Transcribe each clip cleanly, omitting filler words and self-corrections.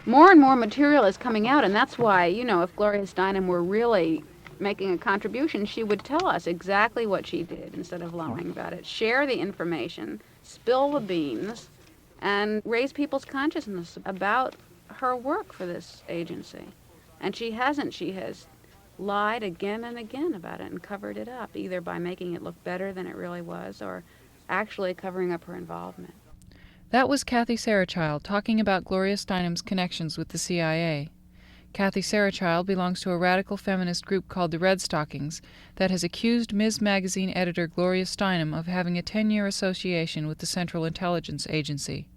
more and more material is coming out, and that's why, if Gloria Steinem were really making a contribution, she would tell us exactly what she did instead of lying about it. Share the information, spill the beans, and raise people's consciousness about her work for this agency. And she hasn't. She has lied again and again about it and covered it up, either by making it look better than it really was or actually covering up her involvement. That was Kathie Sarachild talking about Gloria Steinem's connections with the CIA. Kathie Sarachild belongs to a radical feminist group called the Redstockings that has accused Ms. Magazine editor Gloria Steinem of having a 10-year association with the Central Intelligence Agency.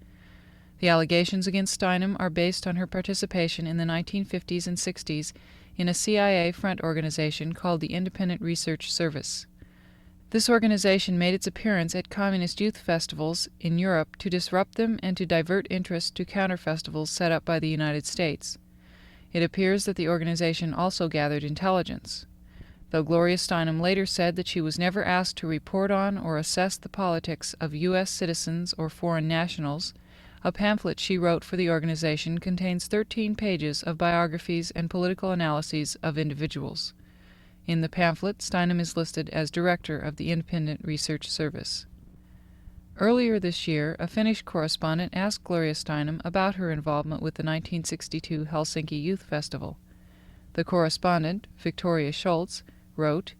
The allegations against Steinem are based on her participation in the 1950s and 60s in a CIA front organization called the Independent Research Service. This organization made its appearance at communist youth festivals in Europe to disrupt them and to divert interest to counter-festivals set up by the United States. It appears that the organization also gathered intelligence. Though Gloria Steinem later said that she was never asked to report on or assess the politics of U.S. citizens or foreign nationals, a pamphlet she wrote for the organization contains 13 pages of biographies and political analyses of individuals. In the pamphlet, Steinem is listed as director of the Independent Research Service. Earlier this year, a Finnish correspondent asked Gloria Steinem about her involvement with the 1962 Helsinki Youth Festival. The correspondent, Victoria Schultz, wrote,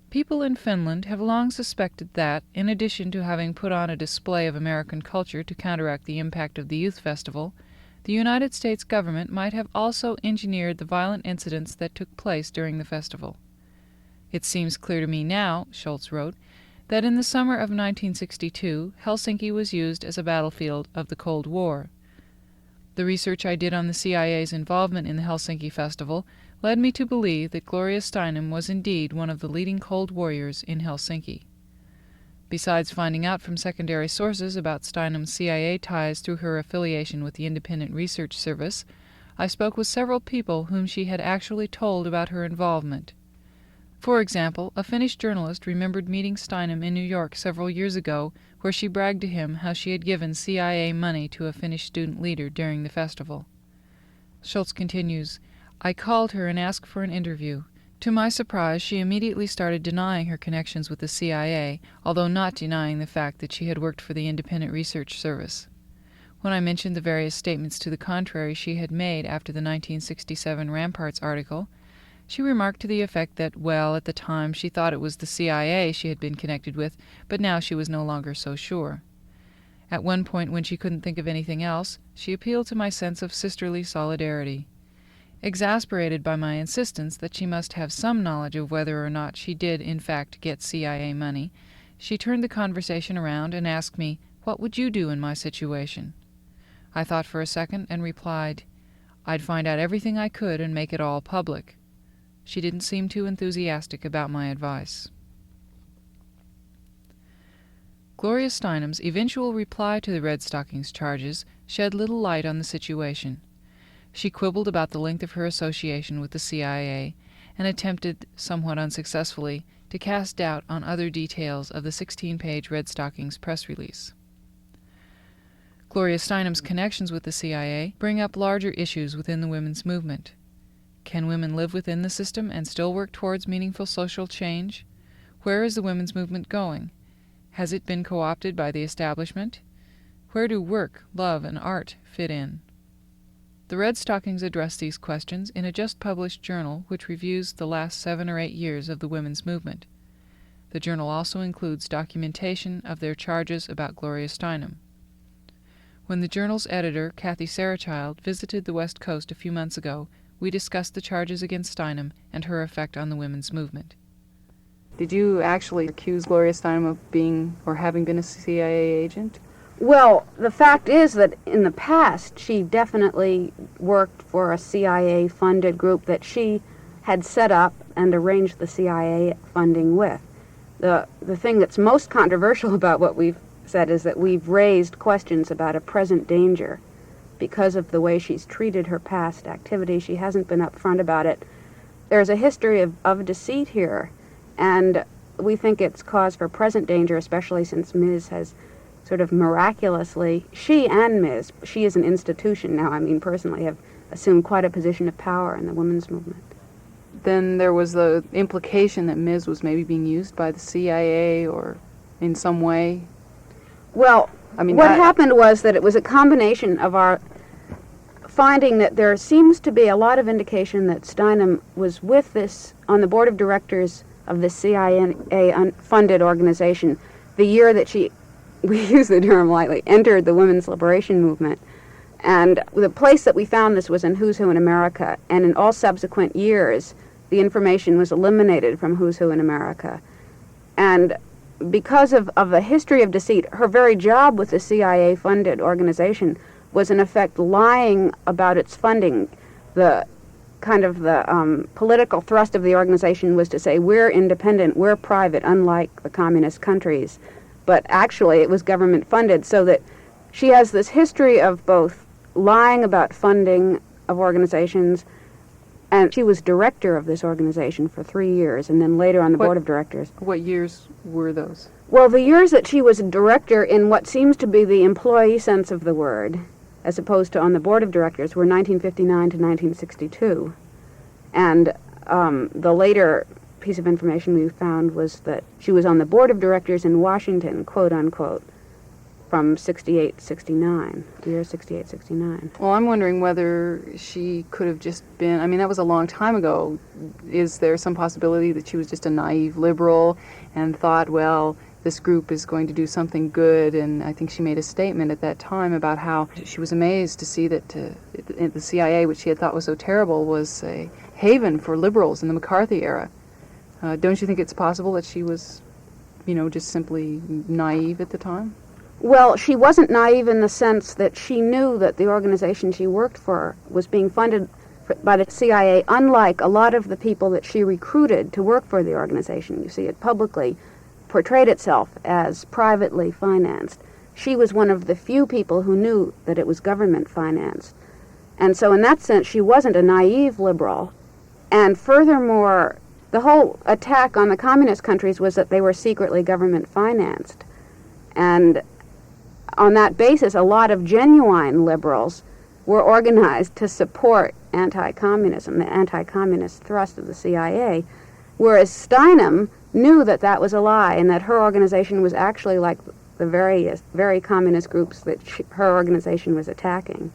"People in Finland have long suspected that, in addition to having put on a display of American culture to counteract the impact of the youth festival, the United States government might have also engineered the violent incidents that took place during the festival. It seems clear to me now," Schultz wrote, "that in the summer of 1962, Helsinki was used as a battlefield of the Cold War. The research I did on the CIA's involvement in the Helsinki Festival led me to believe that Gloria Steinem was indeed one of the leading Cold Warriors in Helsinki. Besides finding out from secondary sources about Steinem's CIA ties through her affiliation with the Independent Research Service, I spoke with several people whom she had actually told about her involvement. For example, a Finnish journalist remembered meeting Steinem in New York several years ago, where she bragged to him how she had given CIA money to a Finnish student leader during the festival." Schultz continues, "I called her and asked for an interview. To my surprise, she immediately started denying her connections with the CIA, although not denying the fact that she had worked for the Independent Research Service. When I mentioned the various statements to the contrary she had made after the 1967 Ramparts article, she remarked to the effect that, well, at the time she thought it was the CIA she had been connected with, but now she was no longer so sure. At one point, when she couldn't think of anything else, she appealed to my sense of sisterly solidarity. Exasperated by my insistence that she must have some knowledge of whether or not she did in fact get CIA money, she turned the conversation around and asked me, 'What would you do in my situation?' I thought for a second and replied, 'I'd find out everything I could and make it all public.' She didn't seem too enthusiastic about my advice." Gloria Steinem's eventual reply to the Redstockings charges shed little light on the situation. She quibbled about the length of her association with the CIA and attempted, somewhat unsuccessfully, to cast doubt on other details of the 16-page Redstockings press release. Gloria Steinem's connections with the CIA bring up larger issues within the women's movement. Can women live within the system and still work towards meaningful social change? Where is the women's movement going? Has it been co-opted by the establishment? Where do work, love, and art fit in? The Redstockings address these questions in a just-published journal which reviews the last 7 or 8 years of the women's movement. The journal also includes documentation of their charges about Gloria Steinem. When the journal's editor, Kathie Sarachild, visited the West Coast a few months ago, we discussed the charges against Steinem and her effect on the women's movement. Did you actually accuse Gloria Steinem of being or having been a CIA agent? Well, the fact is that in the past she definitely worked for a CIA-funded group that she had set up and arranged the CIA funding with. The thing that's most controversial about what we've said is that we've raised questions about a present danger because of the way she's treated her past activity. She hasn't been upfront about it. There's a history of deceit here, and we think it's cause for present danger, especially since Ms. has sort of miraculously, she and Ms., she is an institution now, I mean personally, have assumed quite a position of power in the women's movement. Then there was the implication that Ms. was maybe being used by the CIA or in some way. Well, I mean, what happened was that it was a combination of our finding that there seems to be a lot of indication that Steinem was with this, on the board of directors of the CIA-funded organization, the year that she, we use the term lightly, entered the women's liberation movement. And the place that we found this was in Who's Who in America, and in all subsequent years, the information was eliminated from Who's Who in America. And because of a history of deceit, her very job with the CIA-funded organization was in effect lying about its funding. The kind of the political thrust of the organization was to say, we're independent, we're private, unlike the communist countries. But actually it was government funded, so that she has this history of both lying about funding of organizations, and she was director of this organization for 3 years, and then later on the board of directors. What years were those? Well, the years that she was a director in what seems to be the employee sense of the word, as opposed to on the board of directors, were 1959 to 1962. And the later piece of information we found was that she was on the board of directors in Washington, quote unquote, from 68 to 69, the year 68, 69. Well, I'm wondering whether she could have just been, I mean, that was a long time ago. Is there some possibility that she was just a naive liberal and thought, well, this group is going to do something good? And I think she made a statement at that time about how she was amazed to see that the CIA, which she had thought was so terrible, was a haven for liberals in the McCarthy era. Don't you think it's possible that she was, just simply naive at the time? Well, she wasn't naive in the sense that she knew that the organization she worked for was being funded by the CIA, unlike a lot of the people that she recruited to work for the organization. You see, it publicly portrayed itself as privately financed. She was one of the few people who knew that it was government financed. And so in that sense, she wasn't a naive liberal. And furthermore, the whole attack on the communist countries was that they were secretly government financed. And on that basis, a lot of genuine liberals were organized to support anti-communism, the anti-communist thrust of the CIA, whereas Steinem knew that that was a lie and that her organization was actually like the very communist groups that her organization was attacking.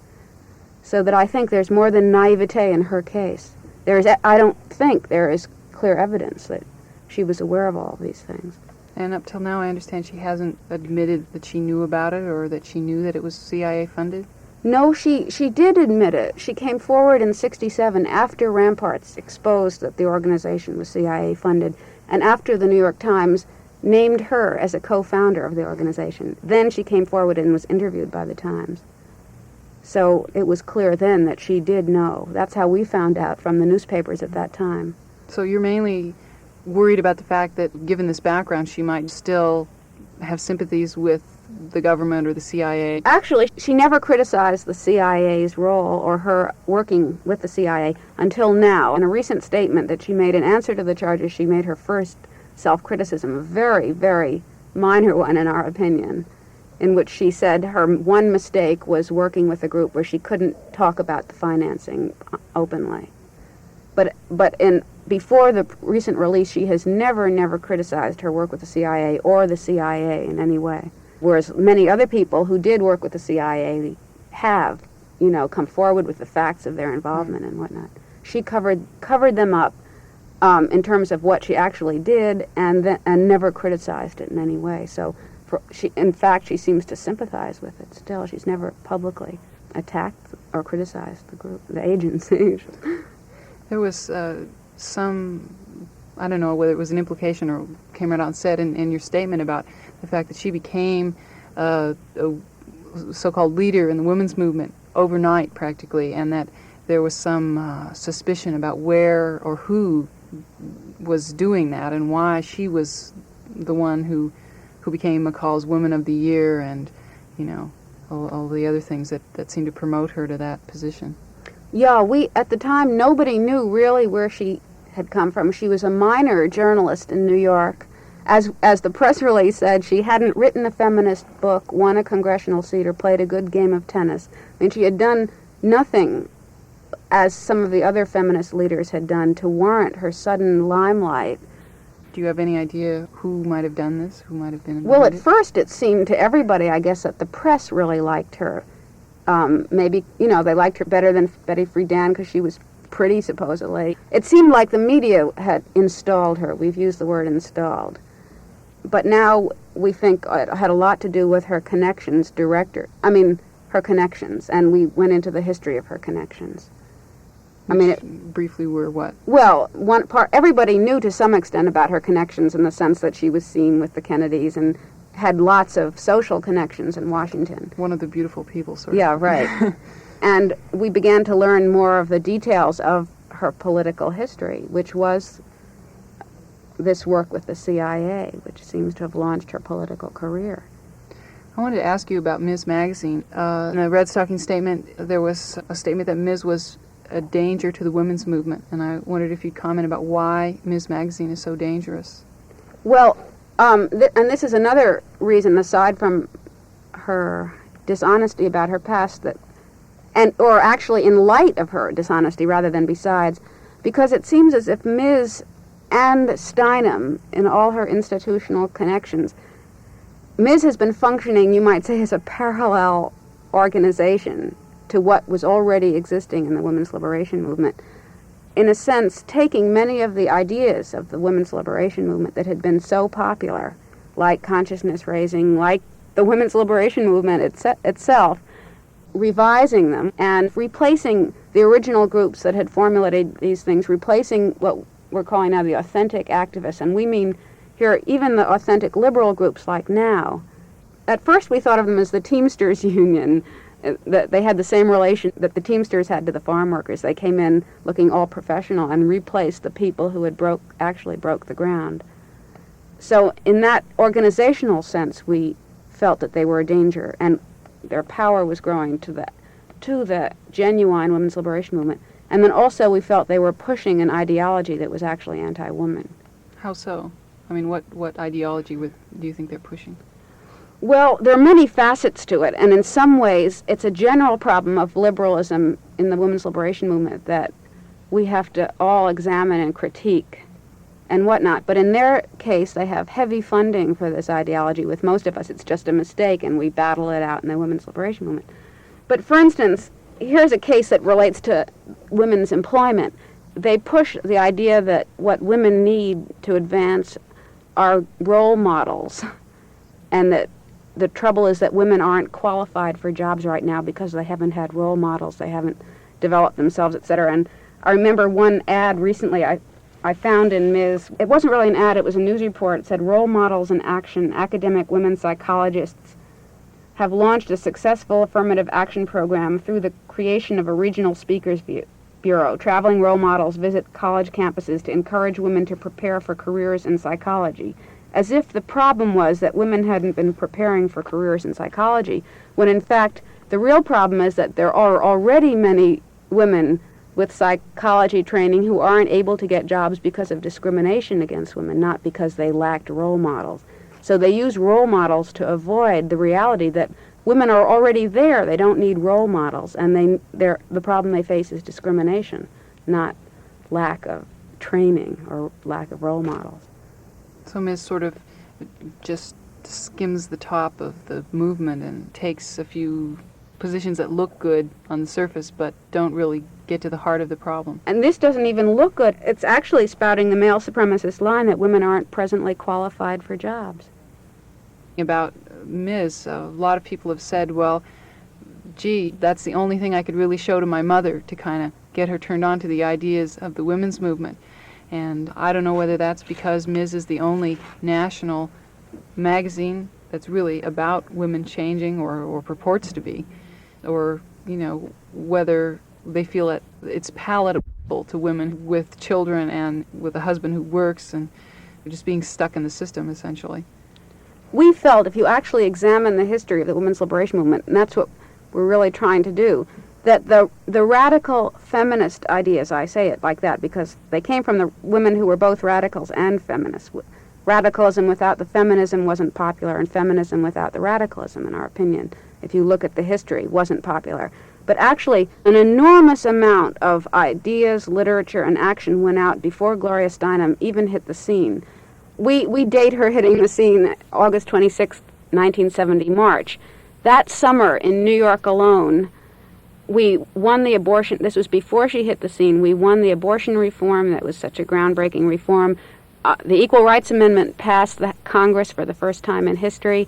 So that I think there's more than naivete in her case. I don't think there is clear evidence that she was aware of all of these things. And up till now, I understand she hasn't admitted that she knew about it or that she knew that it was CIA funded? No, she did admit it. She came forward in '67 after Ramparts exposed that the organization was CIA funded, and after the New York Times named her as a co-founder of the organization. Then she came forward and was interviewed by the Times. So it was clear then that she did know. That's how we found out from the newspapers at that time. So you're mainly worried about the fact that, given this background, she might still have sympathies with the government or the CIA? Actually, she never criticized the CIA's role or her working with the CIA until now. In a recent statement that she made in answer to the charges, she made her first self-criticism, a very, very minor one in our opinion, in which she said her one mistake was working with a group where she couldn't talk about the financing openly. But before the recent release, she has never criticized her work with the CIA or the CIA in any way. Whereas many other people who did work with the CIA have, come forward with the facts of their involvement and whatnot. She covered them up in terms of what she actually did and never criticized it in any way. So, in fact, she seems to sympathize with it still. She's never publicly attacked or criticized the group, the agency. There was some, I don't know whether it was an implication or came right out and said in your statement about the fact that she became a so-called leader in the women's movement overnight practically, and that there was some suspicion about where or who was doing that and why she was the one who became McCall's Woman of the Year and, all the other things that seemed to promote her to that position. Yeah, at the time, nobody knew really where she had come from. She was a minor journalist in New York, as the press release said, she hadn't written a feminist book, won a congressional seat, or played a good game of tennis. I mean, she had done nothing, as some of the other feminist leaders had done, to warrant her sudden limelight. Do you have any idea who might have done this? Who might have been Well, behind at it? first it seemed to everybody, I guess, that the press really liked her. Maybe, they liked her better than Betty Friedan because she was pretty, supposedly. It seemed like the media had installed her. We've used the word installed. But now we think it had a lot to do with her connections, her connections, and we went into the history of her connections. Briefly were what? Well, one part, everybody knew to some extent about her connections in the sense that she was seen with the Kennedys and had lots of social connections in Washington. One of the beautiful people, sort of. Yeah, right. And we began to learn more of the details of her political history, which was this work with the CIA, which seems to have launched her political career. I wanted to ask you about Ms. Magazine. In the Redstockings statement, there was a statement that Ms. was a danger to the women's movement, and I wondered if you'd comment about why Ms. Magazine is so dangerous. Well, and this is another reason, aside from her dishonesty about her past, or actually in light of her dishonesty rather than besides, because it seems as if Ms. and Steinem, in all her institutional connections, Ms. has been functioning, you might say, as a parallel organization to what was already existing in the women's liberation movement. In a sense, taking many of the ideas of the women's liberation movement that had been so popular, like consciousness raising, like the women's liberation movement itself, revising them and replacing the original groups that had formulated these things, replacing what we're calling now the authentic activists, and we mean here even the authentic liberal groups like now. At first we thought of them as the Teamsters Union, that they had the same relation that the Teamsters had to the farm workers. They came in looking all professional and replaced the people who had actually broke the ground. So in that organizational sense, we felt that they were a danger, and their power was growing to the genuine women's liberation movement. And then also we felt they were pushing an ideology that was actually anti-woman. How so? I mean, what ideology do you think they're pushing? Well, there are many facets to it, and in some ways it's a general problem of liberalism in the women's liberation movement that we have to all examine and critique and whatnot. But in their case, they have heavy funding for this ideology. With most of us, it's just a mistake, and we battle it out in the women's liberation movement. But for instance, here's a case that relates to women's employment. They push the idea that what women need to advance are role models, and that the trouble is that women aren't qualified for jobs right now because they haven't had role models, they haven't developed themselves, etc. And I remember one ad recently I found in Ms. It wasn't really an ad, it was a news report. It said, "Role models in action, academic women psychologists have launched a successful affirmative action program through the creation of a regional speakers bureau. Traveling role models visit college campuses to encourage women to prepare for careers in psychology." As if the problem was that women hadn't been preparing for careers in psychology, when in fact the real problem is that there are already many women with psychology training who aren't able to get jobs because of discrimination against women, not because they lacked role models. So they use role models to avoid the reality that women are already there. They don't need role models, and the problem they face is discrimination, not lack of training or lack of role models. So Ms. sort of just skims the top of the movement and takes a few positions that look good on the surface but don't really get to the heart of the problem. And this doesn't even look good. It's actually spouting the male supremacist line that women aren't presently qualified for jobs. About Ms., a lot of people have said, well, gee, that's the only thing I could really show to my mother to kind of get her turned on to the ideas of the women's movement. And I don't know whether that's because Ms. is the only national magazine that's really about women changing or purports to be, or, whether they feel that it's palatable to women with children and with a husband who works and just being stuck in the system, essentially. We felt, if you actually examine the history of the women's liberation movement, and that's what we're really trying to do, that the radical feminist ideas, I say it like that because they came from the women who were both radicals and feminists. radicalism without the feminism wasn't popular, and feminism without the radicalism, in our opinion, if you look at the history, wasn't popular. But actually, an enormous amount of ideas, literature, and action went out before Gloria Steinem even hit the scene. We date her hitting the scene August 26, 1970, March. That summer in New York alone, we won the abortion. This was before she hit the scene. We won the abortion reform that was such a groundbreaking reform. The Equal Rights Amendment passed the Congress for the first time in history.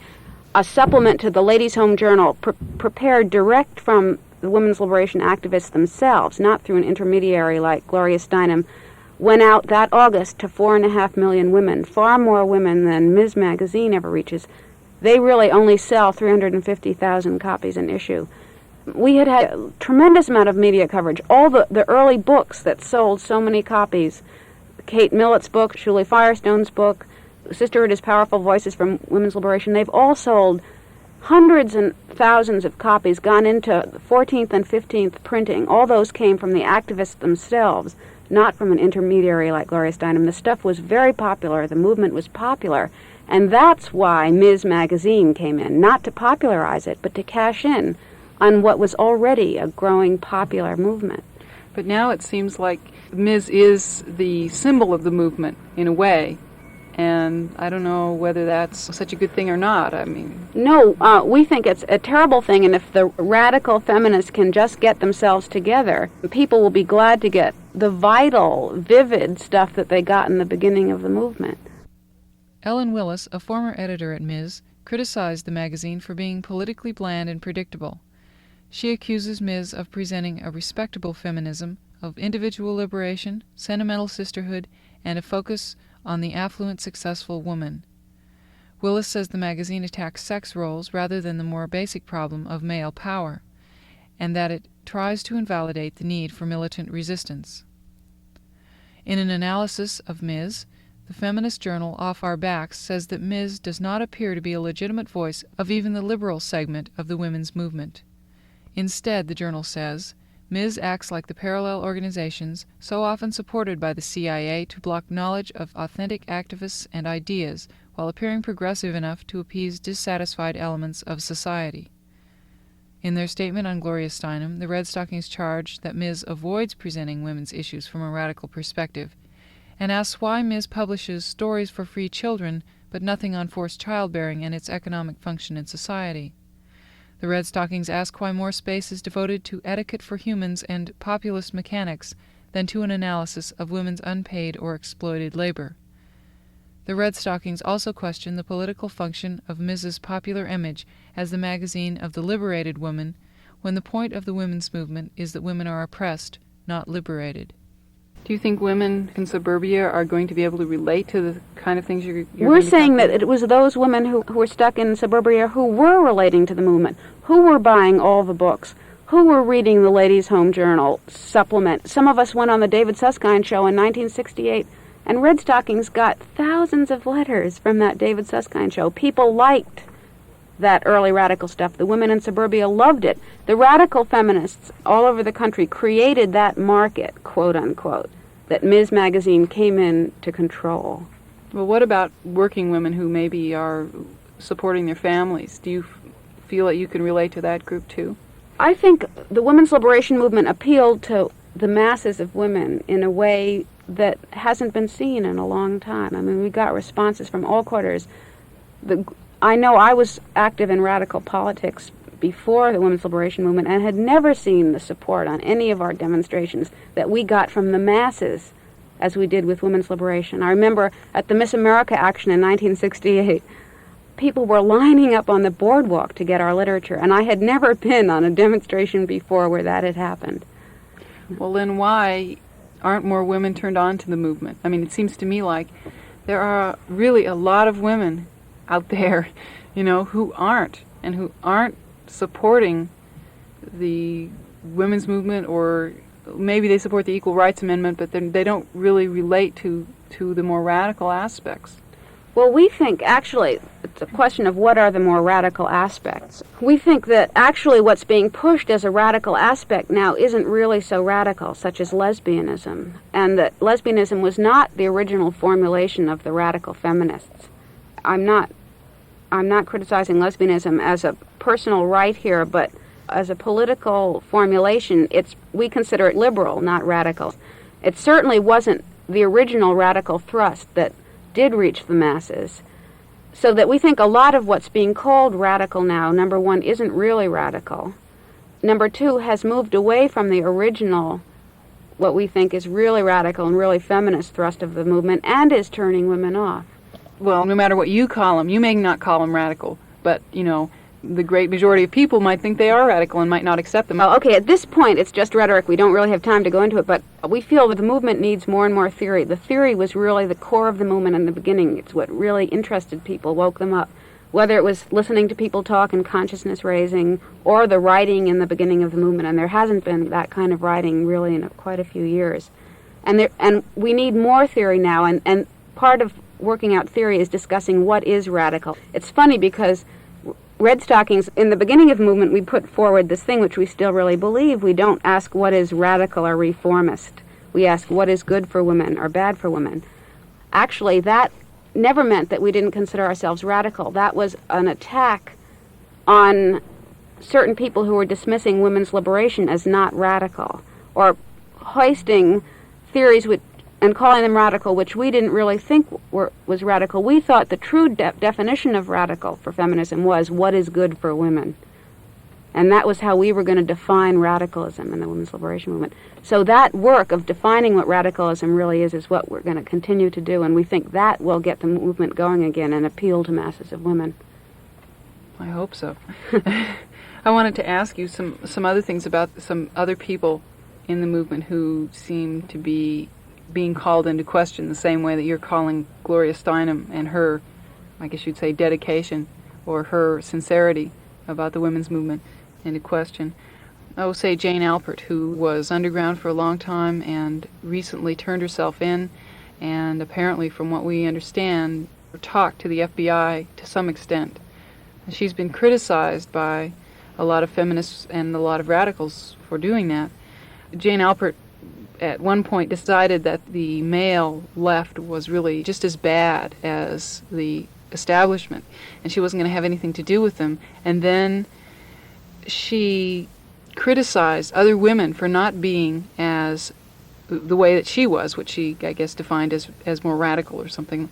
A supplement to the Ladies' Home Journal prepared direct from the women's liberation activists themselves, not through an intermediary like Gloria Steinem, went out that August to 4.5 million women, far more women than Ms. Magazine ever reaches. They really only sell 350,000 copies an issue. We had a tremendous amount of media coverage. All the early books that sold so many copies, Kate Millett's book, Shuli Firestone's book, Sisterhood is Powerful, Voices from Women's Liberation, they've all sold hundreds and thousands of copies, gone into 14th and 15th printing. All those came from the activists themselves, not from an intermediary like Gloria Steinem. The stuff was very popular. The movement was popular. And that's why Ms. Magazine came in, not to popularize it, but to cash in on what was already a growing popular movement. But now it seems like Ms. is the symbol of the movement, in a way. And I don't know whether that's such a good thing or not. I mean... No, we think it's a terrible thing, and if the radical feminists can just get themselves together, people will be glad to get the vital, vivid stuff that they got in the beginning of the movement. Ellen Willis, a former editor at Ms., criticized the magazine for being politically bland and predictable. She accuses Ms. of presenting a respectable feminism, of individual liberation, sentimental sisterhood, and a focus on the affluent, successful woman. Willis says the magazine attacks sex roles rather than the more basic problem of male power, and that it tries to invalidate the need for militant resistance. In an analysis of Ms., the feminist journal Off Our Backs says that Ms. does not appear to be a legitimate voice of even the liberal segment of the women's movement. Instead, the journal says, Ms. acts like the parallel organizations so often supported by the CIA to block knowledge of authentic activists and ideas while appearing progressive enough to appease dissatisfied elements of society. In their statement on Gloria Steinem, the Redstockings charged that Ms. avoids presenting women's issues from a radical perspective and asks why Ms. publishes stories for free children but nothing on forced childbearing and its economic function in society. The Redstockings ask why more space is devoted to etiquette for humans and populist mechanics than to an analysis of women's unpaid or exploited labor. The Redstockings also question the political function of Mrs. popular image as the magazine of the liberated woman, when the point of the women's movement is that women are oppressed, not liberated. Do you think women in suburbia are going to be able to relate to the kind of things you're We're saying that it was those women who were stuck in suburbia who were relating to the movement, who were buying all the books, who were reading the Ladies' Home Journal supplement. Some of us went on the David Susskind show in 1968, and Redstockings got thousands of letters from that David Susskind show. People liked that early radical stuff. The women in suburbia loved it. The radical feminists all over the country created that market, quote unquote, that Ms. Magazine came in to control. Well, what about working women who maybe are supporting their families? Do you feel that you can relate to that group too? I think the women's liberation movement appealed to the masses of women in a way that hasn't been seen in a long time. I mean, we got responses from all quarters. I know I was active in radical politics before the women's liberation movement and had never seen the support on any of our demonstrations that we got from the masses as we did with women's liberation. I remember at the Miss America action in 1968, people were lining up on the boardwalk to get our literature, and I had never been on a demonstration before where that had happened. Well, then why aren't more women turned on to the movement? I mean, it seems to me like there are really a lot of women out there, who aren't supporting the women's movement, or maybe they support the Equal Rights Amendment, but they don't really relate to the more radical aspects. Well, we think actually it's a question of what are the more radical aspects. We think that actually what's being pushed as a radical aspect now isn't really so radical, such as lesbianism, and that lesbianism was not the original formulation of the radical feminists. I'm not criticizing lesbianism as a personal right here, but as a political formulation, we consider it liberal, not radical. It certainly wasn't the original radical thrust that did reach the masses, so that we think a lot of what's being called radical now, number one, isn't really radical. Number two, has moved away from the original, what we think is really radical and really feminist thrust of the movement, and is turning women off. Well, no matter what you call them, you may not call them radical, but, the great majority of people might think they are radical and might not accept them. Well, okay, at this point it's just rhetoric. We don't really have time to go into it, but we feel that the movement needs more and more theory. The theory was really the core of the movement in the beginning. It's what really interested people, woke them up. Whether it was listening to people talk and consciousness raising, or the writing in the beginning of the movement, and there hasn't been that kind of writing really in quite a few years. And we need more theory now, and part of working out theory is discussing what is radical. It's funny because Redstockings, in the beginning of the movement, we put forward this thing which we still really believe. We don't ask what is radical or reformist. We ask what is good for women or bad for women. Actually, that never meant that we didn't consider ourselves radical. That was an attack on certain people who were dismissing women's liberation as not radical, or hoisting theories and calling them radical, which we didn't really think was radical. We thought the true definition of radical for feminism was what is good for women. And that was how we were going to define radicalism in the women's liberation movement. So that work of defining what radicalism really is what we're going to continue to do, and we think that will get the movement going again and appeal to masses of women. I hope so. I wanted to ask you some other things about some other people in the movement who seem to be being called into question the same way that you're calling Gloria Steinem and her, I guess you'd say, dedication or her sincerity about the women's movement into question. Oh, say Jane Alpert, who was underground for a long time and recently turned herself in, and apparently, from what we understand, talked to the FBI to some extent. She's been criticized by a lot of feminists and a lot of radicals for doing that. Jane Alpert at one point decided that the male left was really just as bad as the establishment, and she wasn't going to have anything to do with them. And then she criticized other women for not being as the way that she was, which she, I guess, defined as more radical or something.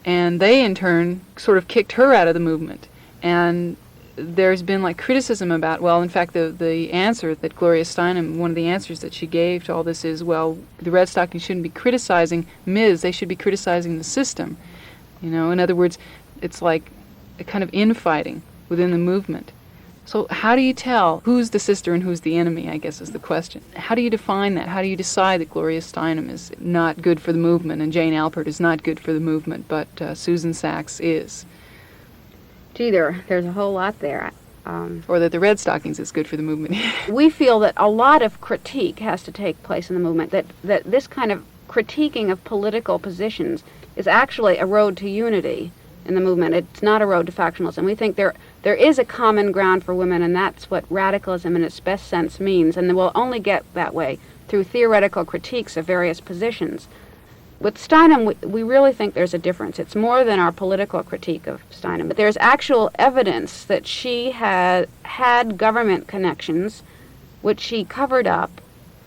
And they, in turn, sort of kicked her out of the movement. And there's been criticism about, well, in fact, the answer that Gloria Steinem, one of the answers that she gave to all this is, well, the Redstockings shouldn't be criticizing Ms., they should be criticizing the system. In other words, it's like a kind of infighting within the movement. So how do you tell who's the sister and who's the enemy, I guess, is the question. How do you define that? How do you decide that Gloria Steinem is not good for the movement and Jane Alpert is not good for the movement, but Susan Sachs is? Gee, there's a whole lot there. Or that the Redstockings is good for the movement. We feel that a lot of critique has to take place in the movement, that this kind of critiquing of political positions is actually a road to unity in the movement. It's not a road to factionalism. We think there is a common ground for women, and that's what radicalism in its best sense means, and we'll only get that way through theoretical critiques of various positions. With Steinem, we really think there's a difference. It's more than our political critique of Steinem. But there's actual evidence that she had government connections, which she covered up.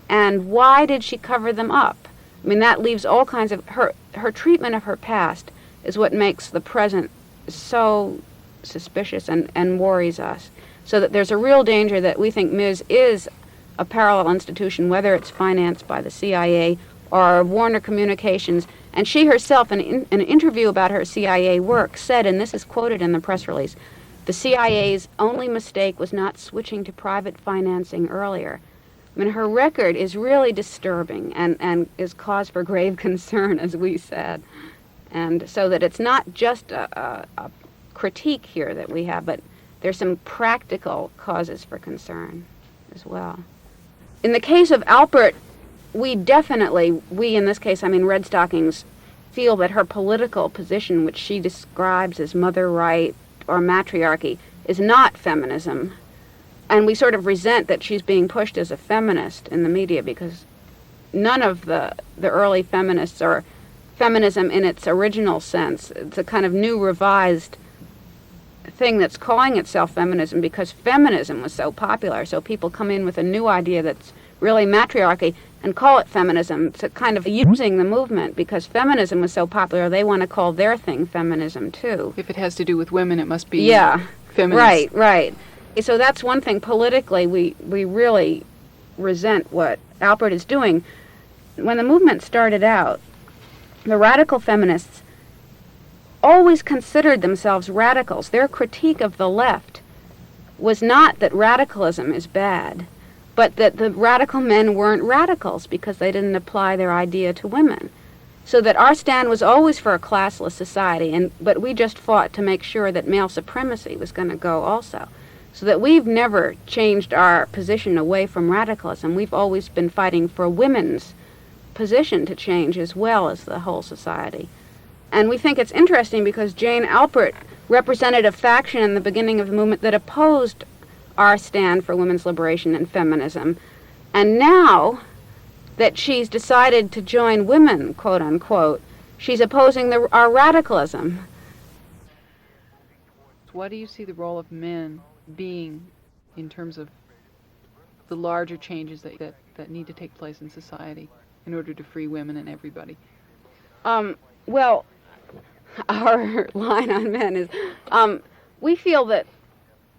And why did she cover them up? I mean, that leaves all kinds of... Her treatment of her past is what makes the present so suspicious and worries us. So that there's a real danger that we think Ms. is a parallel institution, whether it's financed by the CIA or Warner Communications. And she herself, in an interview about her CIA work, said, and this is quoted in the press release, the CIA's only mistake was not switching to private financing earlier. I mean, her record is really disturbing and is cause for grave concern, as we said. And so that it's not just a critique here that we have, but there's some practical causes for concern as well. In the case of Alpert, we in this case, I mean Redstockings, feel that her political position, which she describes as mother right or matriarchy, is not feminism. And we sort of resent that she's being pushed as a feminist in the media, because none of the early feminists are feminism in its original sense. It's a kind of new revised thing that's calling itself feminism because feminism was so popular. So people come in with a new idea that's really matriarchy and call it feminism. It's a kind of using the movement because feminism was so popular, they want to call their thing feminism too. If it has to do with women, it must be Right, feminist. right. So that's one thing. Politically, we really resent what Alpert is doing. When the movement started out, the radical feminists always considered themselves radicals. Their critique of the left was not that radicalism is bad, but that the radical men weren't radicals because they didn't apply their idea to women. So that our stand was always for a classless society, but we just fought to make sure that male supremacy was going to go also. So that we've never changed our position away from radicalism. We've always been fighting for women's position to change as well as the whole society. And we think it's interesting because Jane Alpert represented a faction in the beginning of the movement that opposed our stand for women's liberation and feminism. And now that she's decided to join women, quote unquote, she's opposing our radicalism. What do you see the role of men being in terms of the larger changes that need to take place in society in order to free women and everybody? Well, our line on men is, we feel that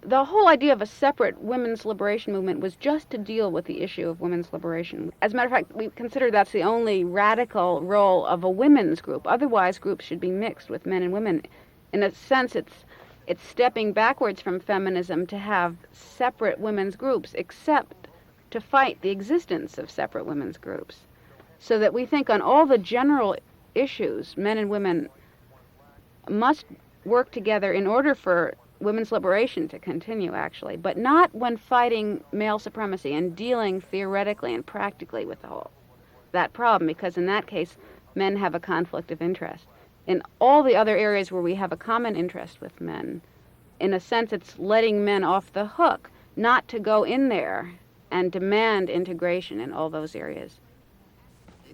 the whole idea of a separate women's liberation movement was just to deal with the issue of women's liberation. As a matter of fact, we consider that's the only radical role of a women's group. Otherwise, groups should be mixed with men and women. In a sense, it's stepping backwards from feminism to have separate women's groups, except to fight the existence of separate women's groups. So that we think on all the general issues, men and women must work together in order for women's liberation to continue, actually, but not when fighting male supremacy and dealing theoretically and practically with that problem, because in that case, men have a conflict of interest. In all the other areas where we have a common interest with men, in a sense, it's letting men off the hook, not to go in there and demand integration in all those areas.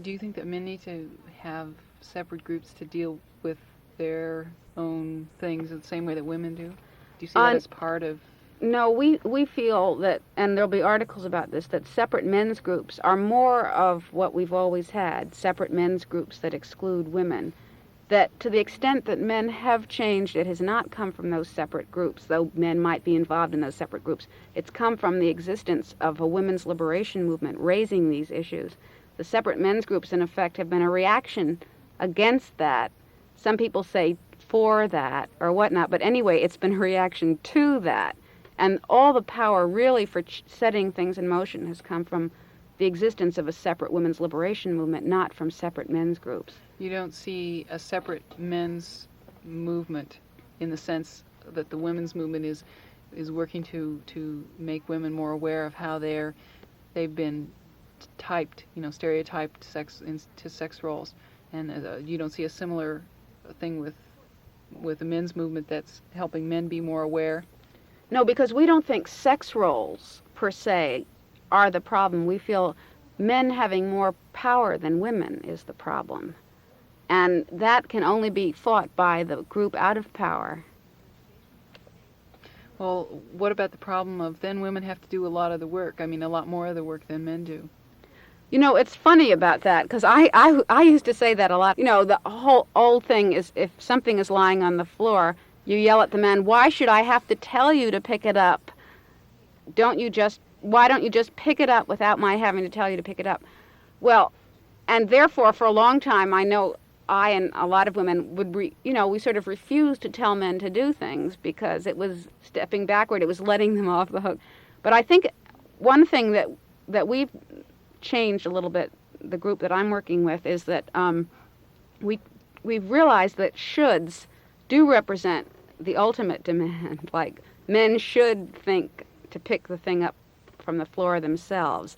Do you think that men need to have separate groups to deal with their own things in the same way that women do? Do you see that as part of... No, we feel that, and there'll be articles about this, that separate men's groups are more of what we've always had, separate men's groups that exclude women. That to the extent that men have changed, it has not come from those separate groups, though men might be involved in those separate groups. It's come from the existence of a women's liberation movement raising these issues. The separate men's groups, in effect, have been a reaction against that. Some people say for that or whatnot, but anyway, it's been a reaction to that. And all the power really for setting things in motion has come from the existence of a separate women's liberation movement, not from separate men's groups. You don't see a separate men's movement in the sense that the women's movement is working to make women more aware of how they've been typed, stereotyped into sex roles, and you don't see a similar thing with the men's movement that's helping men be more aware? No, because we don't think sex roles per se are the problem. We feel men having more power than women is the problem. And that can only be fought by the group out of power. Well, what about the problem of then women have to do a lot of the work? I mean, a lot more of the work than men do. It's funny about that, because I used to say that a lot. The whole old thing is if something is lying on the floor, you yell at the man, why should I have to tell you to pick it up? Why don't you just pick it up without my having to tell you to pick it up? Well, and therefore for a long time, I know I and a lot of women would, we sort of refused to tell men to do things because it was stepping backward, it was letting them off the hook. But I think one thing that we've changed a little bit, the group that I'm working with, is that we've realized that shoulds do represent the ultimate demand. Like, men should think to pick the thing up from the floor themselves.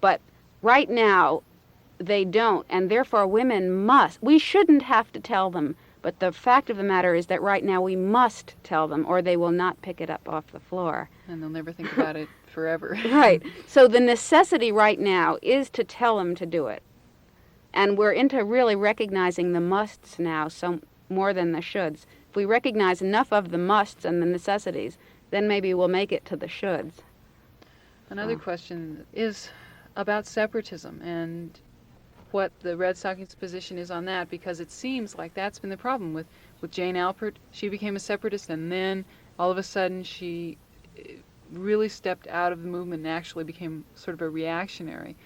But right now, they don't, and therefore women must. We shouldn't have to tell them, but the fact of the matter is that right now we must tell them, or they will not pick it up off the floor. And they'll never think about it forever. Right. So the necessity right now is to tell them to do it. And we're into really recognizing the musts now, so more than the shoulds. If we recognize enough of the musts and the necessities, then maybe we'll make it to the shoulds. Another question is about separatism and what the Redstockings position is on that, because it seems like that's been the problem with Jane Alpert. She became a separatist, and then all of a sudden she really stepped out of the movement and actually became sort of a reactionary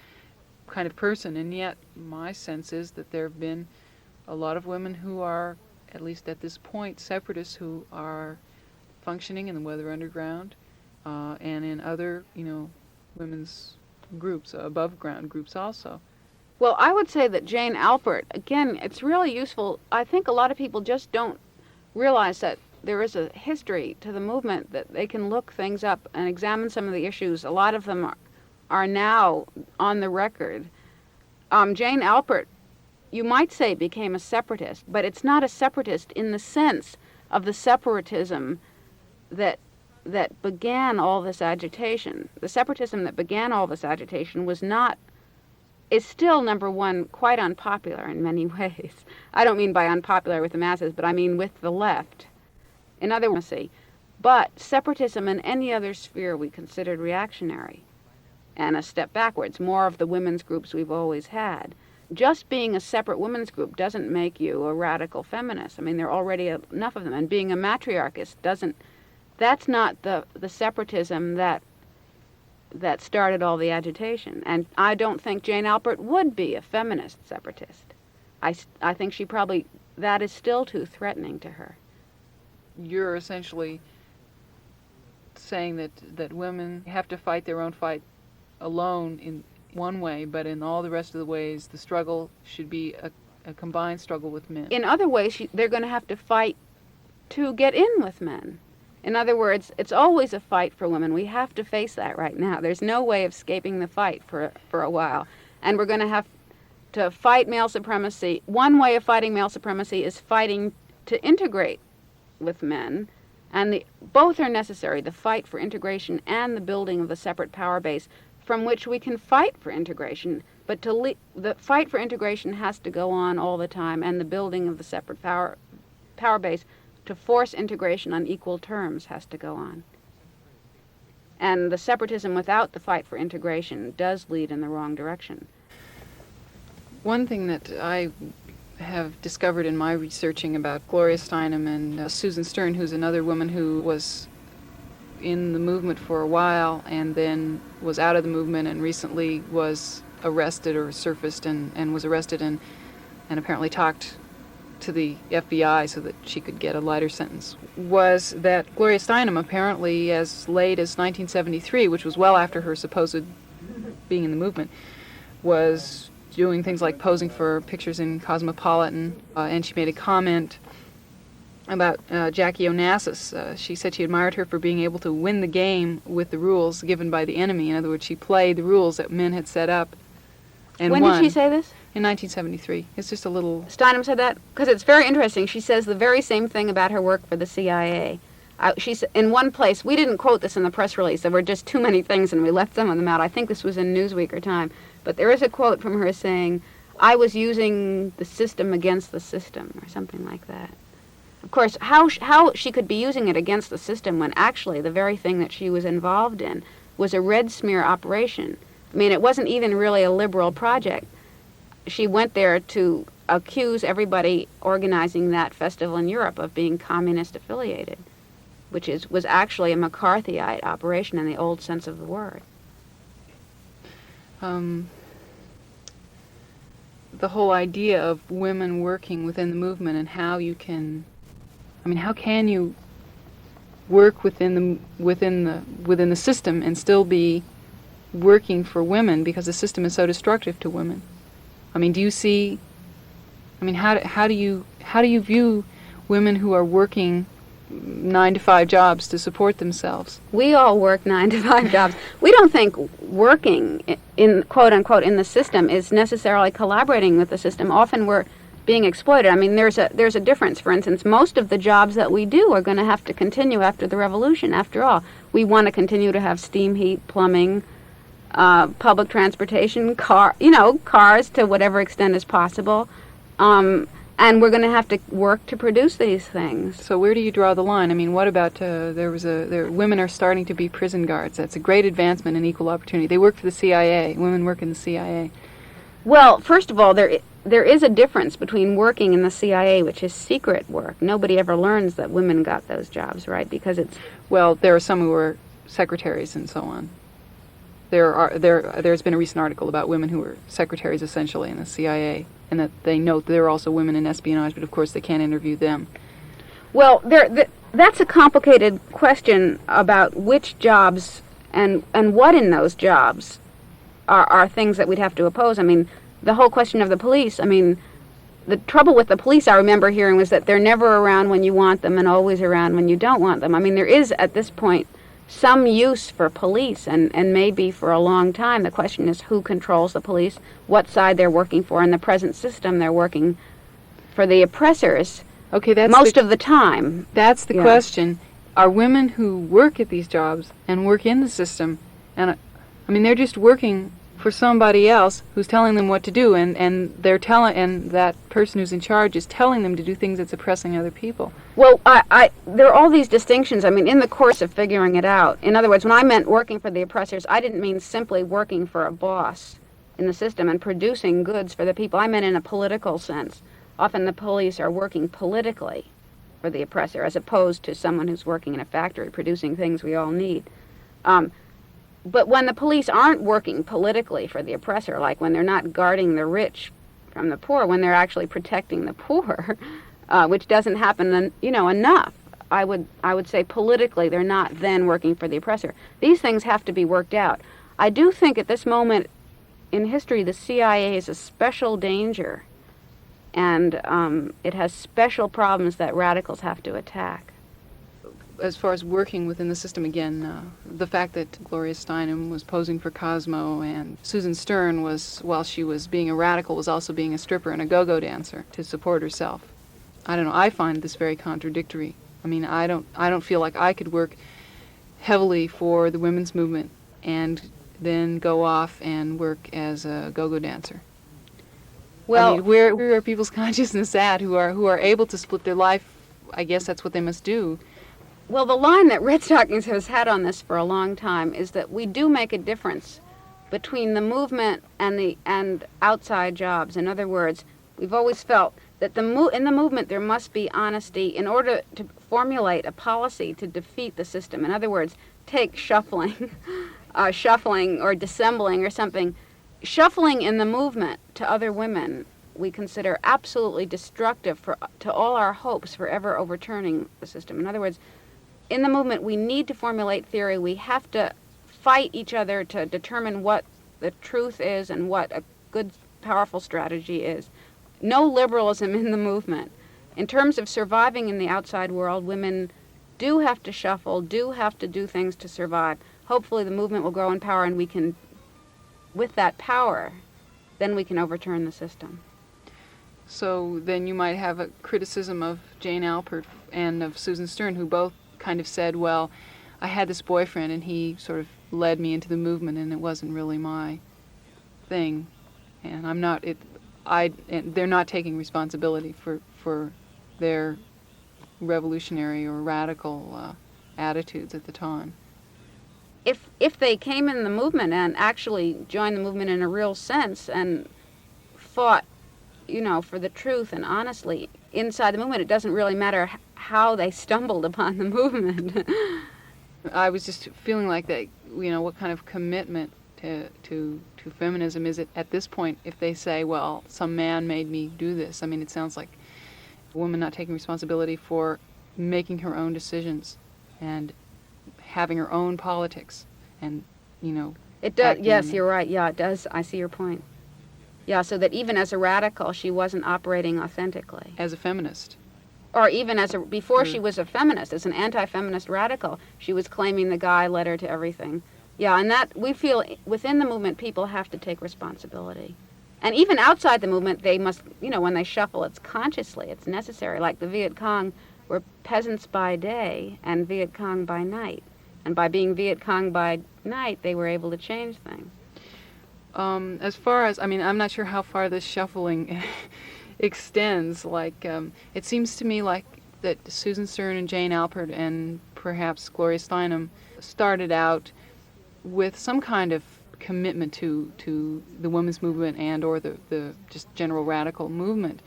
kind of person. And yet my sense is that there have been a lot of women who are, at least at this point, separatists who are functioning in the Weather Underground and in other, women's groups, above ground groups also. Well, I would say that Jane Alpert, again, it's really useful. I think a lot of people just don't realize that there is a history to the movement, that they can look things up and examine some of the issues. A lot of them are now on the record. Jane Alpert, you might say, became a separatist, but it's not a separatist in the sense of the separatism that began all this agitation. The separatism that began all this agitation is still, number one, quite unpopular in many ways. I don't mean by unpopular with the masses, but I mean with the left. In other words, but separatism in any other sphere we considered reactionary and a step backwards, more of the women's groups we've always had. Just being a separate women's group doesn't make you a radical feminist. I mean, there are already enough of them. And being a matriarchist that's not the separatism that started all the agitation. And I don't think Jane Alpert would be a feminist separatist. I think that is still too threatening to her. You're essentially saying that women have to fight their own fight alone in one way, but in all the rest of the ways, the struggle should be a combined struggle with men. In other ways, they're going to have to fight to get in with men. In other words, it's always a fight for women. We have to face that right now. There's no way of escaping the fight for a while. And we're going to have to fight male supremacy. One way of fighting male supremacy is fighting to integrate with men. And both are necessary, the fight for integration and the building of the separate power base from which we can fight for integration. But the fight for integration has to go on all the time, and the building of the separate power base to force integration on equal terms has to go on. And the separatism without the fight for integration does lead in the wrong direction. One thing that I have discovered in my researching about Gloria Steinem and Susan Stern, who's another woman who was in the movement for a while and then was out of the movement and recently was arrested or surfaced and was arrested and apparently talked to the FBI so that she could get a lighter sentence, was that Gloria Steinem apparently as late as 1973, which was well after her supposed being in the movement, was doing things like posing for pictures in Cosmopolitan, and she made a comment about Jackie Onassis. She said she admired her for being able to win the game with the rules given by the enemy. In other words, she played the rules that men had set up and When won. did she say this? In 1973. It's just a little... Steinem said that? Because it's very interesting. She says the very same thing about her work for the CIA. In one place, we didn't quote this in the press release. There were just too many things and we left some of them out. I think this was in Newsweek or Time. But there is a quote from her saying, "I was using the system against the system," or something like that. Of course, how she could be using it against the system when actually the very thing that she was involved in was a red smear operation. I mean, it wasn't even really a liberal project. She went there to accuse everybody organizing that festival in Europe of being communist affiliated, which was actually a McCarthyite operation in the old sense of the word. The whole idea of women working within the movement and how can you work within the system and still be working for women because the system is so destructive to women? I mean, how do you view women who are working 9-to-5 jobs to support themselves. We all work 9-to-5 jobs. We don't think working in quote unquote in the system is necessarily collaborating with the system. Often we're being exploited. I mean, there's a difference. For instance, most of the jobs that we do are going to have to continue after the revolution. After all, we want to continue to have steam, heat, plumbing, public transportation, cars to whatever extent is possible. And we're going to have to work to produce these things. So where do you draw the line? I mean, what about women are starting to be prison guards. That's a great advancement in equal opportunity. They work for the CIA. Women work in the CIA. Well, first of all, there is a difference between working in the CIA, which is secret work. Nobody ever learns that women got those jobs, right? Because it's... Well, there are some who are secretaries and so on. There's been a recent article about women who were secretaries essentially in the CIA, and that they note there are also women in espionage, but of course they can't interview them. Well, that's a complicated question about which jobs and what in those jobs are things that we'd have to oppose. I mean, the whole question of the police, I mean, the trouble with the police, I remember hearing, was that they're never around when you want them and always around when you don't want them. I mean, there is, at this point, some use for police, and maybe for a long time. The question is who controls the police, what side they're working for. In the present system, they're working for the oppressors. Okay, that's most of the time. That's the question. Are women who work at these jobs and work in the system, and I mean, they're just working for somebody else who's telling them what to do, and that person who's in charge is telling them to do things that's oppressing other people. Well, there are all these distinctions. I mean, in the course of figuring it out. In other words, when I meant working for the oppressors, I didn't mean simply working for a boss in the system and producing goods for the people. I meant in a political sense. Often the police are working politically for the oppressor, as opposed to someone who's working in a factory producing things we all need. But when the police aren't working politically for the oppressor, like when they're not guarding the rich from the poor, when they're actually protecting the poor, which doesn't happen, enough, I would say politically they're not then working for the oppressor. These things have to be worked out. I do think at this moment in history the CIA is a special danger, and it has special problems that radicals have to attack. As far as working within the system, again, the fact that Gloria Steinem was posing for Cosmo and Susan Stern was, while she was being a radical, was also being a stripper and a go-go dancer to support herself. I don't know, I find this very contradictory. I mean, I don't feel like I could work heavily for the women's movement and then go off and work as a go-go dancer. Well, I mean, where are people's consciousness at who are able to split their life? I guess that's what they must do. Well, the line that Redstockings has had on this for a long time is that we do make a difference between the movement and outside jobs. In other words, we've always felt that in the movement there must be honesty in order to formulate a policy to defeat the system. In other words, take shuffling, shuffling or dissembling or something. Shuffling in the movement to other women we consider absolutely destructive to all our hopes for ever overturning the system. In other words, in the movement, we need to formulate theory. We have to fight each other to determine what the truth is and what a good, powerful strategy is. No liberalism in the movement. In terms of surviving in the outside world, women do have to shuffle, do have to do things to survive. Hopefully the movement will grow in power, and we can, with that power, then we can overturn the system. So then you might have a criticism of Jane Alpert and of Susan Stern, who both kind of said, well, I had this boyfriend and he sort of led me into the movement and it wasn't really my thing, and they're not taking responsibility for their revolutionary or radical attitudes at the time. If they came in the movement and actually joined the movement in a real sense and fought, for the truth and honestly inside the movement, it doesn't really matter how they stumbled upon the movement. I was just feeling like that, what kind of commitment to feminism is it at this point if they say, well, some man made me do this? I mean, it sounds like a woman not taking responsibility for making her own decisions and having her own politics and, It does, yes, you're right, yeah, it does, I see your point. Yeah, so that even as a radical, she wasn't operating authentically. As a feminist. or even before she was a feminist, as an anti-feminist radical, she was claiming the guy led her to everything. Yeah, and that we feel within the movement people have to take responsibility. And even outside the movement, they must, when they shuffle, it's consciously, it's necessary. Like the Viet Cong were peasants by day and Viet Cong by night. And by being Viet Cong by night, they were able to change things. As far as, I'm not sure how far this shuffling extends. It seems to me like that Susan Stern and Jane Alpert and perhaps Gloria Steinem started out with some kind of commitment to the women's movement and or the just general radical movement.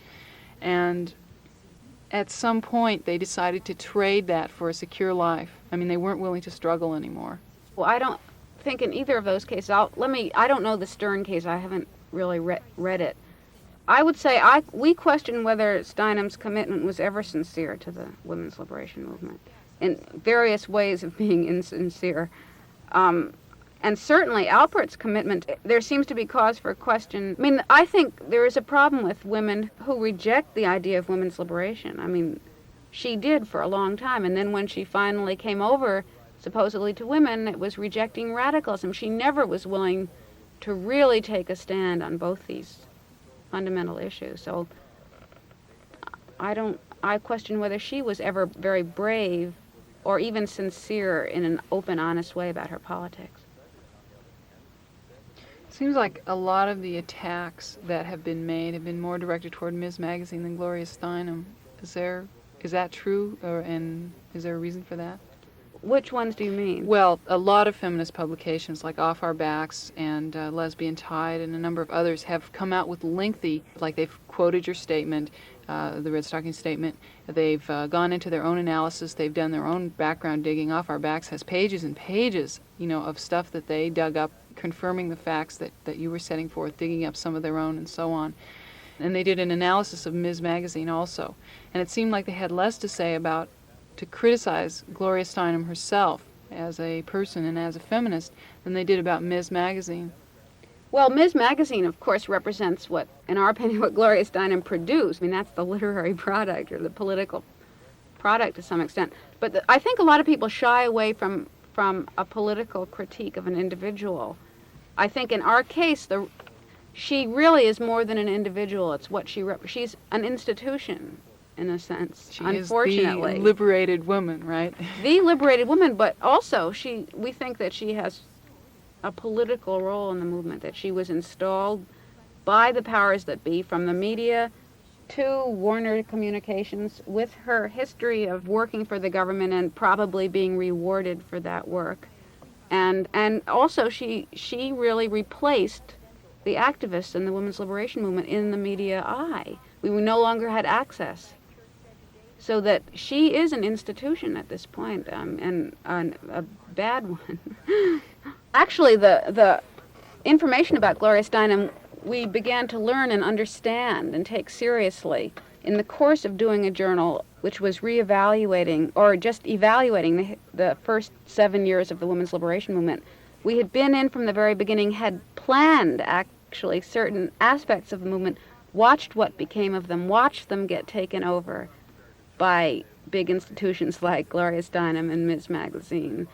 And at some point they decided to trade that for a secure life. They weren't willing to struggle anymore. Well, I don't think in either of those cases, I don't know the Stern case, I haven't really read it. I would say we question whether Steinem's commitment was ever sincere to the women's liberation movement in various ways of being insincere. And certainly Alpert's commitment, there seems to be cause for question. I think there is a problem with women who reject the idea of women's liberation. She did for a long time, and then when she finally came over, supposedly to women, it was rejecting radicalism. She never was willing to really take a stand on both these fundamental issues. So I question whether she was ever very brave or even sincere in an open, honest way about her politics. Seems like a lot of the attacks that have been made have been more directed toward Ms. Magazine than Gloria Steinem. Is that true, and is there a reason for that? Which ones do you mean? Well, a lot of feminist publications like Off Our Backs and Lesbian Tide and a number of others have come out with lengthy, like they've quoted your statement, the Redstockings statement. They've gone into their own analysis. They've done their own background digging. Off Our Backs has pages and pages, of stuff that they dug up, confirming the facts that you were setting forth, digging up some of their own and so on. And they did an analysis of Ms. Magazine also. And it seemed like they had less to say to criticize Gloria Steinem herself as a person and as a feminist than they did about Ms. Magazine. Well, Ms. Magazine, of course, represents what, in our opinion, what Gloria Steinem produced. That's the literary product or the political product to some extent. But I think a lot of people shy away from a political critique of an individual. I think in our case, she really is more than an individual. It's what she's an institution, in a sense, she unfortunately. Is the liberated woman, right? The liberated woman, but also we think that she has a political role in the movement, that she was installed by the powers that be, from the media to Warner Communications, with her history of working for the government and probably being rewarded for that work. And also she really replaced the activists in the women's liberation movement in the media eye. We no longer had access. So that she is an institution at this point, and a bad one. Actually, the information about Gloria Steinem we began to learn and understand and take seriously in the course of doing a journal which was reevaluating or just evaluating the first 7 years of the women's liberation movement. We had been in from the very beginning, had planned actually certain aspects of the movement, watched what became of them, watched them get taken over by big institutions like Gloria Steinem and Ms. Magazine.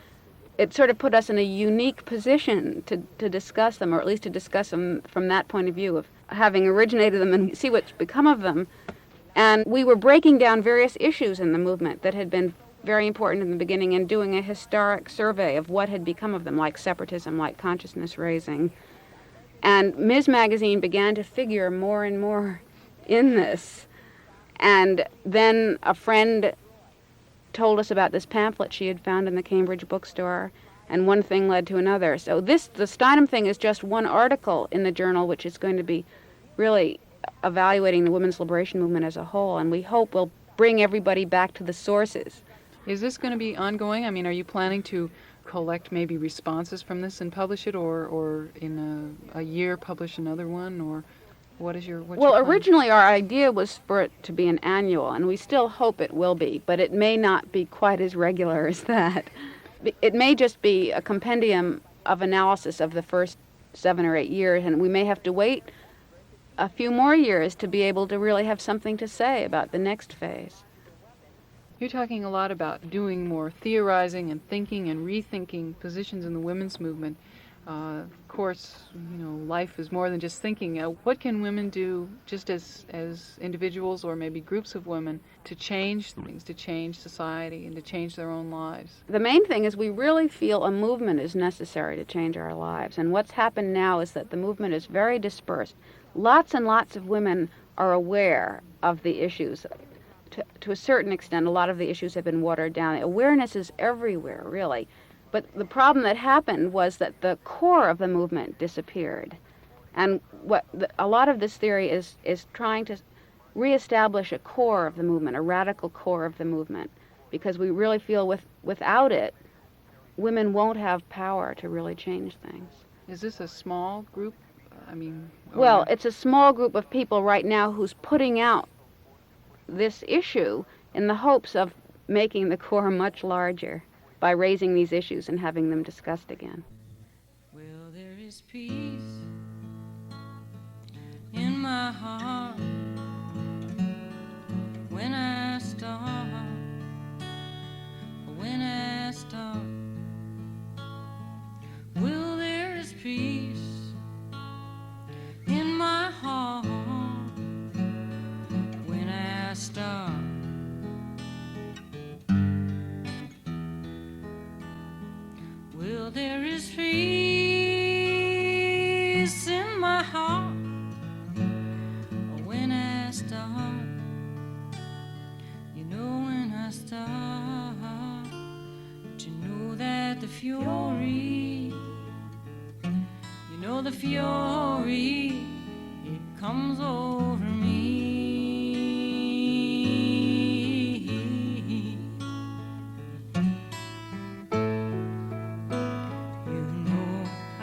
It sort of put us in a unique position to discuss them, or at least to discuss them from that point of view of having originated them and see what's become of them. And we were breaking down various issues in the movement that had been very important in the beginning and doing a historic survey of what had become of them, like separatism, like consciousness raising. And Ms. Magazine began to figure more and more in this. And then a friend told us about this pamphlet she had found in the Cambridge bookstore, and one thing led to another. So the Steinem thing is just one article in the journal, which is going to be really evaluating the women's liberation movement as a whole, and we hope will bring everybody back to the sources. Is this going to be ongoing? Are you planning to collect maybe responses from this and publish it, or in a year publish another one, or what's your plan? Originally our idea was for it to be an annual, and we still hope it will be, but it may not be quite as regular as that. It may just be a compendium of analysis of the first 7 or 8 years, and we may have to wait a few more years to be able to really have something to say about the next phase. You're talking a lot about doing more theorizing and thinking and rethinking positions in the women's movement. Of course, life is more than just thinking. What can women do, just as individuals or maybe groups of women, to change things, to change society, and to change their own lives? The main thing is we really feel a movement is necessary to change our lives. And what's happened now is that the movement is very dispersed. Lots and lots of women are aware of the issues. To a certain extent, a lot of the issues have been watered down. Awareness is everywhere, really. But the problem that happened was that the core of the movement disappeared. And a lot of this theory is trying to reestablish a core of the movement, a radical core of the movement, because we really feel without it, women won't have power to really change things. Is this a small group? Well, it's a small group of people right now who's putting out this issue in the hopes of making the core much larger by raising these issues and having them discussed again. Well, there is peace in my heart when I start, when I start. Well, there is peace in my heart when I start. Well, there is peace in my heart when I start. When I start to know that the fury, the fury, it comes over me.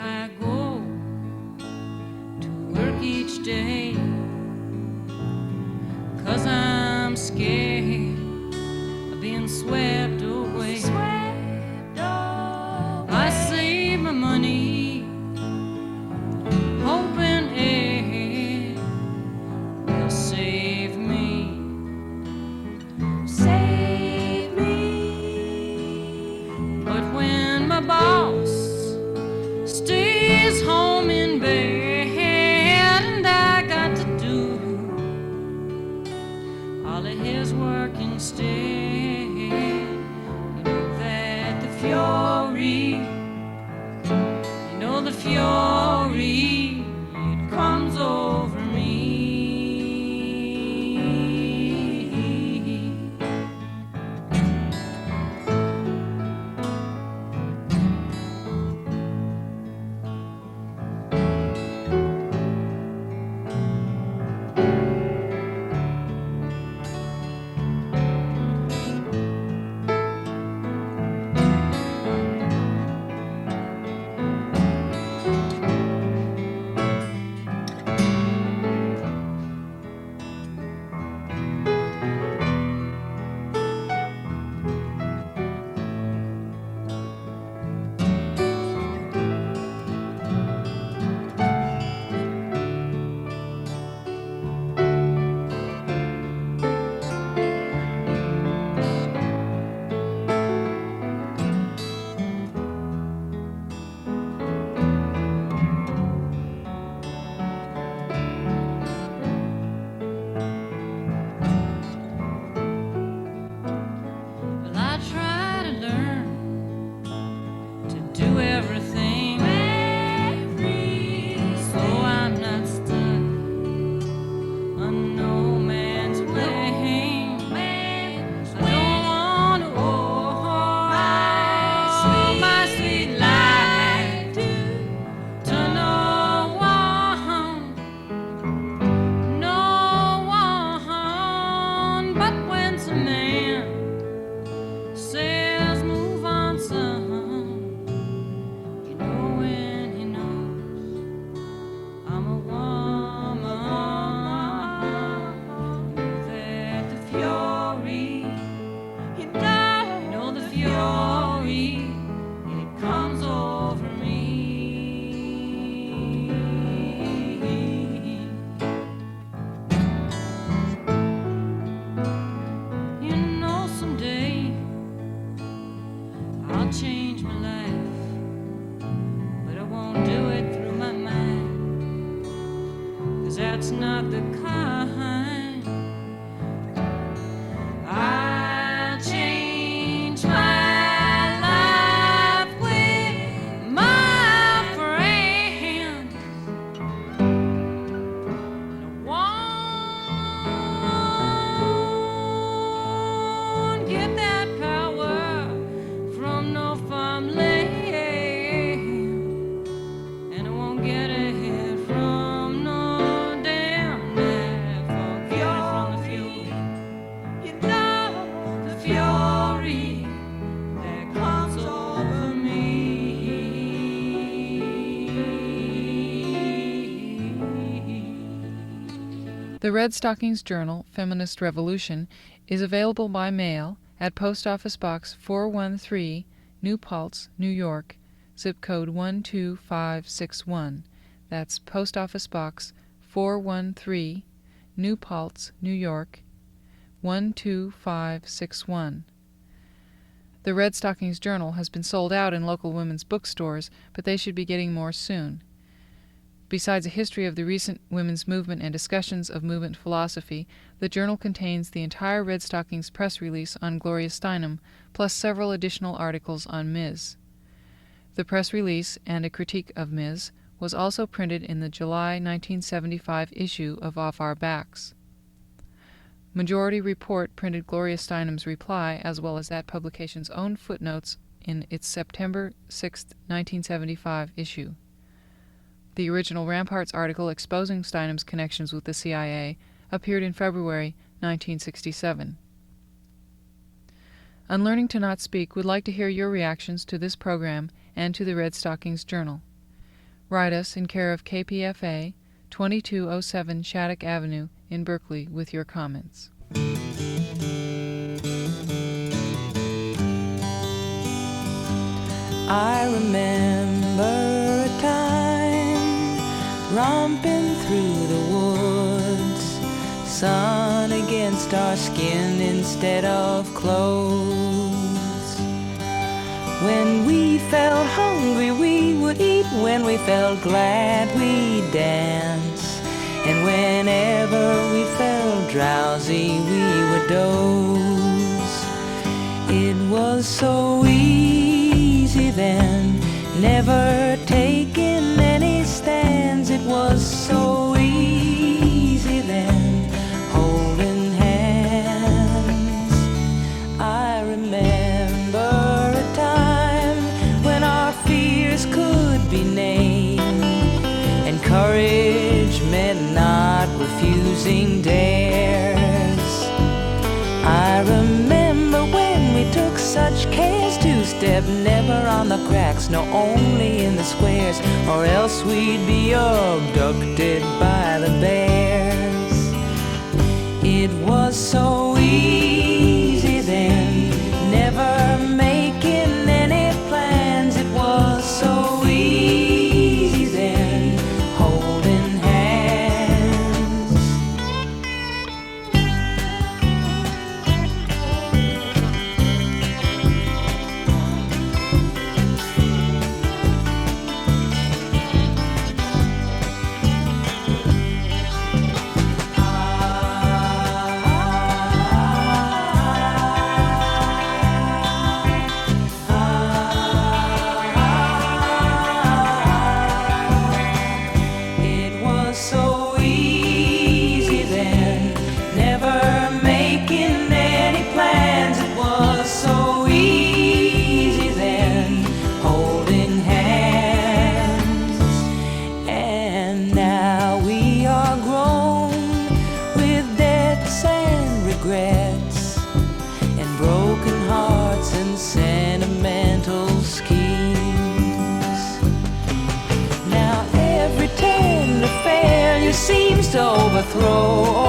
I go to work each day 'cause I'm scared being swept away. I save my money, hoping it will save me. Save me. But when my boss stays home in bed and I got to do all of his work instead, that's not the kind. I'll change my life with my friend. I won't get that power from no farmland, and I won't get it from no damn net. Forget it from the fury, you know, the fury that comes over me. The Redstockings Journal, Feminist Revolution, is available by mail at Post Office Box 413, New Paltz, New York, zip code 12561. That's Post Office Box 413, New Paltz, New York, 12561. The Redstockings Journal has been sold out in local women's bookstores, but they should be getting more soon. Besides a history of the recent women's movement and discussions of movement philosophy, the journal contains the entire Redstockings press release on Gloria Steinem, plus several additional articles on Ms. The press release and a critique of Ms. was also printed in the July 1975 issue of Off Our Backs. Majority Report printed Gloria Steinem's reply, as well as that publication's own footnotes, in its September 6, 1975 issue. The original Ramparts article exposing Steinem's connections with the CIA appeared in February 1967. Unlearning to Not Speak would like to hear your reactions to this program and to the Redstockings Journal. Write us in care of KPFA, 2207 Shattuck Avenue in Berkeley with your comments. I remember a time romping through the woods, sun against our skin instead of clothes. When we felt hungry we would eat, when we felt glad we'd dance, and whenever we felt drowsy we would doze. It was so easy then, never taking any stands. It was so easy then, holding hands. I remember a time when our fears could be named, and courage meant not refusing dares. I remember when we took such cares to step never on the cracks, no, only in the squares, or else we'd be abducted by the bears. It was so easy then, never making any plans. It was so easy then, holding hands. It was so easy then, never making any plans. It was so easy then, holding hands. And now we are grown with debts and regrets, and broken hearts and sentimental schemes. Now every tender failure seems to overthrow